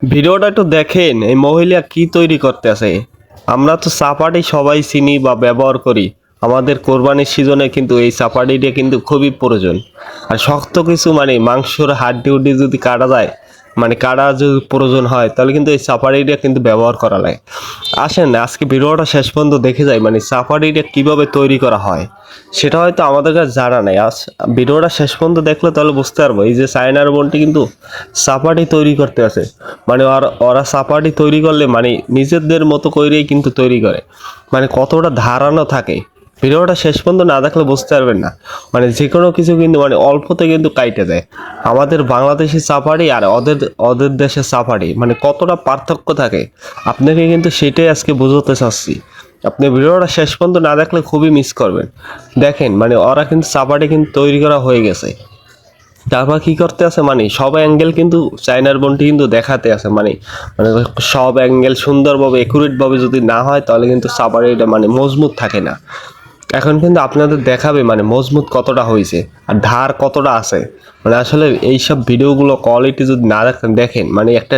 ভিডিওটা একটু দেখেন এই মহিলা কি তৈরি করতেছে। আমরা তো চাপাটি সবাই চিনি বা ব্যবহার করি। আমাদের কোরবানির সিজনে কিন্তু এই চাপাটিটা কিন্তু খুবই প্রয়োজন। আর শক্ত কিছু মানে মাংসর হাড্ডি উড্ডি যদি কাটা যায়, মানে কাটা যদি প্রয়োজন হয়, তাহলে কিন্তু এই চাপাটিটা কিন্তু ব্যবহার করা লাগে। আসেন আজকে ভিডিওটা শেষ পর্যন্ত দেখে যাই, মানে চাপাটিটা কিভাবে তৈরি করা হয় সেটা হয়তো আমাদের কাছে জানা নেই। আজ ভিডিওটা শেষ পর্যন্ত দেখলে তাহলে বুঝতে পারবো এই যে চায়নার বোনটি কিন্তু চাপাটি তৈরি করতে আছে। মানে ওরা চাপাটি তৈরি করলে মানে নিজেদের মতো করেই কিন্তু তৈরি করে, মানে কতটা ধারানো থাকে। ভিডিওটা শেষ পর্যন্ত না দেখলে বুঝতে পারবেন না। মানে যে কোনো কিছু কিন্তু মানে অল্পতে কিন্তু কাইটে দেয়। আমাদের বাংলাদেশি চাপাটি আর ওদের ওদের দেশের চাপাটি মানে কতটা পার্থক্য থাকে, আপনাকে কিন্তু সেটাই আজকে বোঝাতে চাচ্ছি। আপনি ভিডিওটা শেষ পর্যন্ত না দেখলে খুবই মিস করবেন। দেখেন মানে ওরা কিন্তু চাপাটি কিন্তু তৈরি করা হয়ে গেছে। তারপর কি করতে আছে, মানে সব অ্যাঙ্গেল কিন্তু চায়নার বোনটি কিন্তু দেখাতে আছে, মানে মানে সব অ্যাঙ্গেল সুন্দরভাবে একুরেট ভাবে যদি না হয় তাহলে কিন্তু সাপারিটা মানে মজবুত থাকে না। এখন কিন্তু আপনাদের দেখাবে মানে মজবুত কতটা হয়েছে আর ধার কতটা আছে। মানে আসলে এইসব ভিডিওগুলো কোয়ালিটি যদি না দেখেন, দেখেন মানে একটা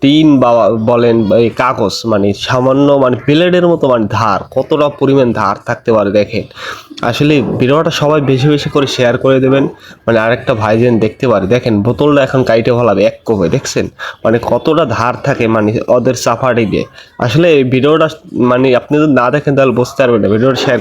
টিন বা বলেন বা এই কাগজ মানে সামান্য মানে প্লেটের মতো মানে ধার, কতটা পরিমাণ ধার থাকতে পারে দেখেন। আসলে ভিডিওটা সবাই বেশি বেশি করে শেয়ার করে দেবেন, মানে আরেকটা ভাই যেন দেখতে পারে। দেখেন বোতলটা এখন কাইটে ফেলাবে এক কোপে, দেখছেন মানে কতটা ধার থাকে মানে ওদের চাপাটি দিয়ে। আসলে এই ভিডিওটা মানে আপনি যদি না দেখেন তাহলে বুঝতে পারবেন না। ভিডিওটা শেয়ার